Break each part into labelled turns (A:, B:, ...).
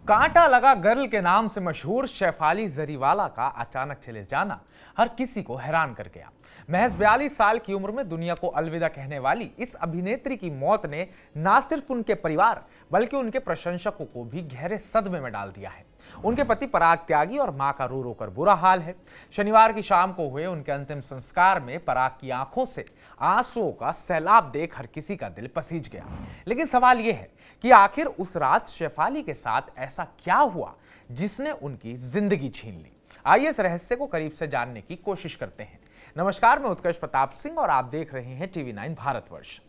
A: कांटा लगा गर्ल के नाम से मशहूर शेफाली जरीवाला का अचानक चले जाना हर किसी को हैरान कर गया। महज 42 साल की उम्र में दुनिया को अलविदा कहने वाली इस अभिनेत्री की मौत ने न सिर्फ उनके परिवार बल्कि उनके प्रशंसकों को भी गहरे सदमे में डाल दिया है। उनके पति पराग त्यागी और मां का रो रो कर बुरा हाल है। शनिवार की शाम को हुए उनके अंतिम संस्कार में पराग की आंखों से आंसुओं का सैलाब देख हर किसी का दिल पसीज गया। लेकिन सवाल यह है कि आखिर उस रात शेफाली के साथ ऐसा क्या हुआ जिसने उनकी जिंदगी छीन ली। आइए इस रहस्य को करीब से जानने की कोशिश करते हैं। नमस्कार, मैं उत्कर्ष प्रताप सिंह और आप देख रहे हैं टीवी 9 भारतवर्ष।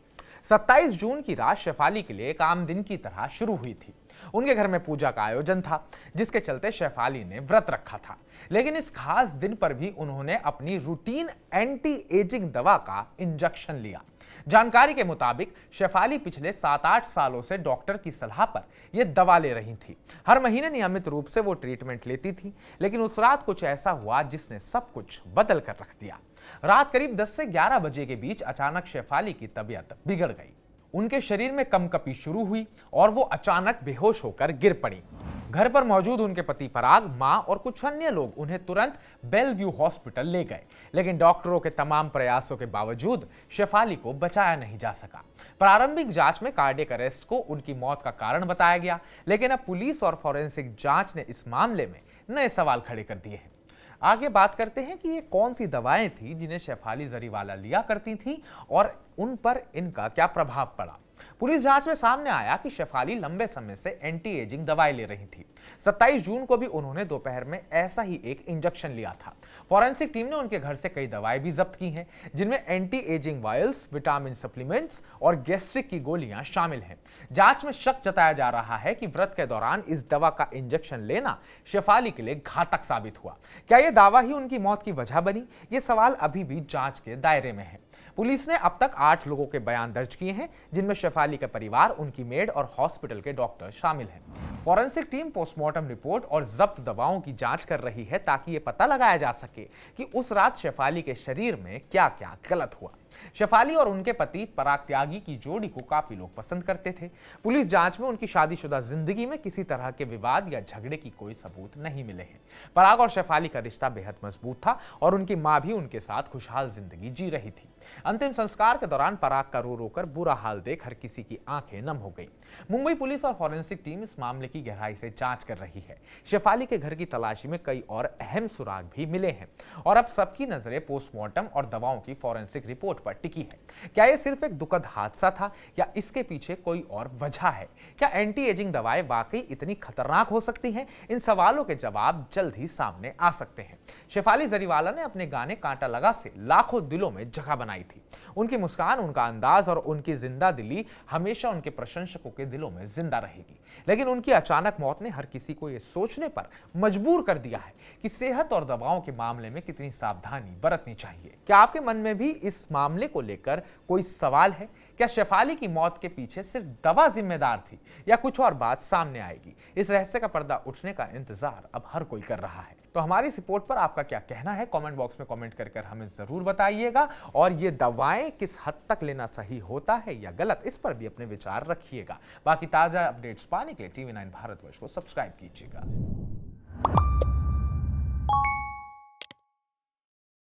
A: 27 जून की रात शेफाली के लिए एक आम दिन की तरह शुरू हुई थी। उनके घर में पूजा का आयोजन था जिसके चलते शेफाली ने व्रत रखा था। लेकिन इस खास दिन पर भी उन्होंने अपनी रूटीन एंटी एजिंग दवा का इंजेक्शन लिया। जानकारी के मुताबिक शेफाली पिछले 7-8 सालों से डॉक्टर की सलाह पर यह दवा ले रही थी। हर महीने नियमित रूप से वो ट्रीटमेंट लेती थी। लेकिन उस रात कुछ ऐसा हुआ जिसने सब कुछ बदल कर रख दिया। रात करीब 10 से 11 बजे के बीच अचानक शेफाली की तबीयत बिगड़ गई। उनके शरीर में कंपकपी शुरू हुई और वो अचानक बेहोश होकर गिर पड़ी। घर पर मौजूद उनके पति पराग, मां और कुछ अन्य लोग उन्हें तुरंत बेलव्यू हॉस्पिटल ले गए। लेकिन डॉक्टरों के तमाम प्रयासों के बावजूद शेफाली को बचाया नहीं जा सका। प्रारंभिक जांच में कार्डियक अरेस्ट को उनकी मौत का कारण बताया गया। लेकिन अब पुलिस और फॉरेंसिक जांच ने इस मामले में नए सवाल खड़े कर दिए हैं। आगे बात करते हैं कि ये कौन सी दवाएं थी जिन्हें शेफाली जरीवाला लिया करती थी और उन पर इनका क्या प्रभाव पड़ा। पुलिस जांच में सामने आया कि शेफाली लंबे समय से एंटी एजिंग दवाएं ले रही थी। 27 जून को भी उन्होंने दोपहर में ऐसा ही एक इंजेक्शन लिया था। फॉरेंसिक टीम ने उनके घर से कई दवाएं भी जब्त की हैं जिनमें anti ageing vials, vitamin supplements और गैस्ट्रिक की गोलियां शामिल हैं। जांच में शक जताया जा रहा है कि व्रत के दौरान इस दवा का इंजेक्शन लेना शेफाली के लिए घातक साबित हुआ। क्या यह दावा ही उनकी मौत की वजह बनी? ये सवाल अभी भी जांच के दायरे में है। पुलिस ने अब तक 8 लोगों के बयान दर्ज किए हैं जिनमें शेफाली का परिवार, उनकी मेड और हॉस्पिटल के डॉक्टर शामिल हैं। फॉरेंसिक टीम पोस्टमार्टम रिपोर्ट और जब्त दवाओं की जांच कर रही है ताकि यह पता लगाया जा सके कि उस रात शेफाली के शरीर में क्या क्या गलत हुआ। शेफाली और उनके पति पराग त्यागी की जोड़ी को काफी लोग पसंद करते थे। पुलिस जांच में उनकी शादीशुदा जिंदगी में किसी तरह के विवाद या झगड़े की कोई सबूत नहीं मिले हैं। पराग और शेफाली का रिश्ता बेहद मजबूत था और उनकी मां भी उनके साथ खुशहाल जिंदगी जी रही थी। अंतिम संस्कार के दौरान पराग का रो रोकर बुरा हाल देख हर किसी की आंखें नम हो गई। मुंबई पुलिस और फॉरेंसिक टीम इस मामले की गहराई से जांच कर रही है। शेफाली के घर की तलाशी में कई और अहम सुराग भी मिले हैं और अब सबकी नजरें पोस्टमार्टम और दवाओं की फॉरेंसिक रिपोर्ट पर टिकी है। क्या यह सिर्फ एक दुखद हादसा था या इसके पीछे कोई और वजह है? क्या एंटी एजिंग दवाएं वाकई इतनी खतरनाक हो सकती हैं? इन सवालों के जवाब जल्द ही सामने आ सकते हैं। शेफाली जरीवाला ने अपने गाने कांटा लगा से लाखों दिलों में जगह बनाई थी। उनकी मुस्कान, उनका अंदाज और उनकी जिंदा दिली हमेशा उनके प्रशंसकों के दिलों में जिंदा रहेगी। लेकिन उनकी अचानक मौत ने हर किसी को यह सोचने पर मजबूर कर दिया है कि सेहत और दवाओं के मामले में कितनी सावधानी बरतनी चाहिए। क्या आपके मन में भी इस मामले को लेकर कोई सवाल है? क्या शेफाली की मौत के पीछे सिर्फ दवा जिम्मेदार थी या कुछ और बात सामने आएगी? इस रहस्य का पर्दा उठने का इंतजार अब हर कोई कर रहा है। तो हमारी इस रिपोर्ट पर आपका क्या कहना है? कमेंट बॉक्स में कमेंट कर हमें जरूर बताइएगा। और ये दवाएं किस हद तक लेना सही होता है या गलत, इस पर भी अपने विचार रखिएगा। बाकी ताजा अपडेट्स पाने के लिए टीवी 9 भारतवर्ष को सब्सक्राइब कीजिएगा।